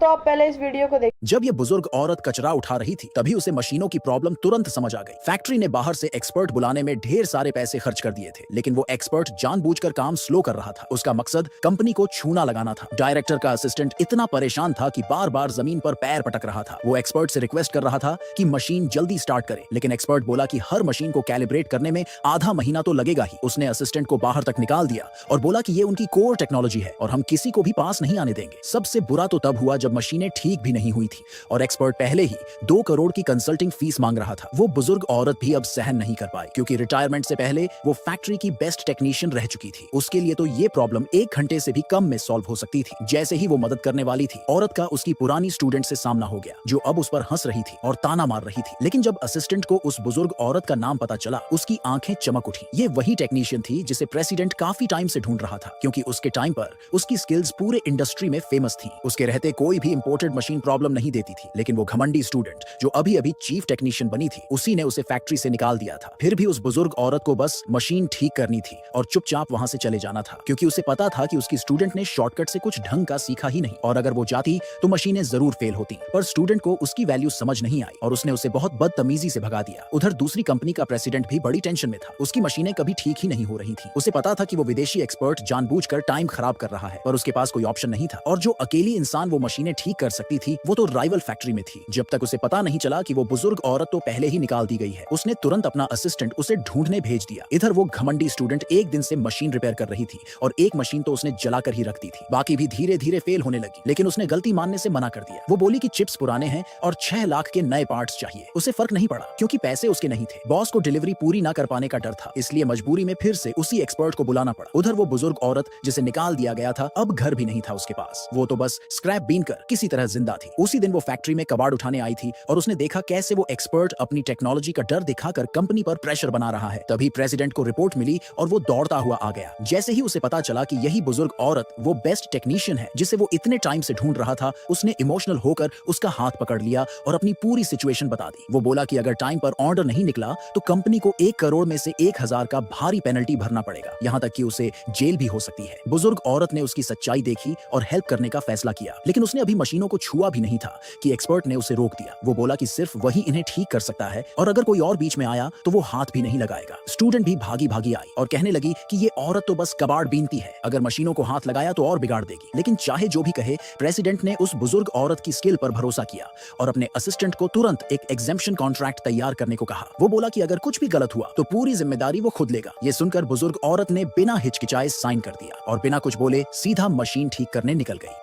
तो आप पहले इस वीडियो को देख। जब ये बुजुर्ग औरत कचरा उठा रही थी तभी उसे मशीनों की प्रॉब्लम तुरंत समझ आ गई। फैक्ट्री ने बाहर से एक्सपर्ट बुलाने में ढेर सारे पैसे खर्च कर दिए थे, लेकिन वो एक्सपर्ट जानबूझकर काम स्लो कर रहा था। उसका मकसद कंपनी को छूना लगाना था। डायरेक्टर का असिस्टेंट इतना परेशान था कि बार बार जमीन पर पैर पटक रहा था। वो एक्सपर्ट से रिक्वेस्ट कर रहा था कि मशीन जल्दी स्टार्ट करे, लेकिन एक्सपर्ट बोला कि हर मशीन को कैलिब्रेट करने में आधा महीना तो लगेगा ही। उसने असिस्टेंट को बाहर तक निकाल दिया और बोला कि ये उनकी कोर टेक्नोलॉजी है और हम किसी को भी पास नहीं आने देंगे। सबसे बुरा तो तब हुआ जब मशीनें ठीक भी नहीं हुई थी और एक्सपर्ट पहले ही 2 करोड़ की कंसल्टिंग फीस मांग रहा था। वो बुजुर्ग औरत भी अब सहन नहीं कर पाई, क्योंकि रिटायरमेंट से पहले वो फैक्ट्री की बेस्ट टेक्नीशियन रह चुकी थी। उसके लिए तो ये प्रॉब्लम 1 घंटे से भी कम में सॉल्व हो सकती थी। जैसे ही वो मदद करने वाली थी, औरत का उसकी पुरानी स्टूडेंट से सामना हो गया, जो अब उस पर हंस रही थी और ताना मार रही थी। लेकिन जब असिस्टेंट को उस बुजुर्ग औरत का नाम पता चला, उसकी आंखें चमक उठी। ये वही टेक्नीशियन थी जिसे प्रेसिडेंट काफी टाइम से ढूंढ रहा था, क्योंकि उसके टाइम पर उसकी स्किल्स पूरे इंडस्ट्री में फेमस थी। उसके रहते कोई भी इंपोर्टेड मशीन प्रॉब्लम नहीं देती थी, लेकिन वो घमंडी स्टूडेंट जो अभी अभी चीफ टेक्नीशियन बनी थी, उसी ने उसे फैक्ट्री से निकाल दिया था। फिर भी उस बुजुर्ग औरत को बस मशीन ठीक करनी थी और चुपचाप वहां से चले जाना था, क्योंकि उसे पता था कि उसकी स्टूडेंट ने शॉर्टकट से कुछ ढंग का सीखा ही नहीं, और अगर वो जाती तो मशीनें जरूर फेल होती। पर स्टूडेंट को उसकी वैल्यू समझ नहीं आई और उसने उसे बहुत बदतमीजी से भगा दिया। उधर दूसरी कंपनी का प्रेसिडेंट भी बड़ी टेंशन में था। उसकी मशीनें कभी ठीक ही नहीं हो रही थी। उसे पता था कि वो विदेशी एक्सपर्ट जानबूझकर टाइम खराब कर रहा है, पर उसके पास कोई ऑप्शन नहीं था। और जो अकेली इंसान वो मशीनें ठीक कर सकती थी, वो तो राइवल फैक्ट्री में थी। जब तक उसे पता नहीं चला कि वो बुजुर्ग औरत तो पहले ही निकाल दी गई है, उसने तुरंत अपना असिस्टेंट उसे ढूंढने भेज दिया। इधर वो घमंडी स्टूडेंट एक दिन से मशीन रिपेयर कर रही थी और एक मशीन तो उसने जलाकर ही रख दी थी। बाकी भी धीरे धीरे फेल होने लगी, लेकिन उसने गलती मानने से मना कर दिया। वो बोली कि चिप्स पुराने हैं और 6 लाख के नए पार्ट्स चाहिए। उसे फर्क नहीं पड़ा, क्योंकि पैसे उसके नहीं थे। बॉस को डिलीवरी पूरी ना कर पाने का डर था, इसलिए मजबूरी में फिर से उसी एक्सपर्ट को बुलाना पड़ा। उधर वो बुजुर्ग औरत जिसे निकाल दिया गया था, अब घर भी नहीं था उसके पास। वो तो बस स्क्रैप बीन कर किसी तरह जिंदा थी। उसी दिन वो फैक्ट्री में कबाड़ उठाने आई थी और उसने देखा कैसे वो एक्सपर्ट अपनी टेक्नोलॉजी का डर दिखाकर कंपनी पर प्रेशर बना रहा है। तभी प्रेसिडेंट को रिपोर्ट मिली और वो दौड़ता हुआ आ गया। जैसे ही उसे पता चला कि यही बुजुर्ग औरत वो बेस्ट टेक्नीशियन है जिसे वो इतने टाइम से ढूंढ रहा था, उसने इमोशनल होकर उसका हाथ पकड़ लिया और अपनी पूरी सिचुएशन बता दी। वो बोला कि अगर टाइम पर ऑर्डर नहीं निकला तो कंपनी को 1 करोड़ में से 1000 का भारी पेनल्टी भरना पड़ेगा, यहाँ तक कि उसे जेल भी हो सकती है। बुजुर्ग औरत ने उसकी सच्चाई देखी और हेल्प करने का फैसला किया, लेकिन उसने अभी मशीनों को छुआ भी नहीं था कि एक्सपर्ट ने उसे रोक दिया। वो बोला कि सिर्फ वही इन्हें ठीक कर सकता है और अगर कोई और बीच में आया तो वो हाथ भी नहीं लगाएगा। स्टूडेंट भी भागी भागी आई और कहने लगी कि ये औरत तो बस कबाड़ बीनती है, अगर मशीनों को हाथ लगाया तो और बिगाड़ देगी। लेकिन चाहे जो भी कहे, प्रेसिडेंट ने उस बुजुर्ग औरत की स्किल पर भरोसा किया और अपने असिस्टेंट को तुरंत एक एग्जेम्पशन कॉन्ट्रैक्ट तैयार करने को कहा। वो बोला कि अगर कुछ भी गलत हुआ तो पूरी जिम्मेदारी वो खुद लेगा। ये सुनकर बुजुर्ग औरत ने बिना हिचकिचाए साइन कर दिया और बिना कुछ बोले सीधा मशीन ठीक करने निकल गई।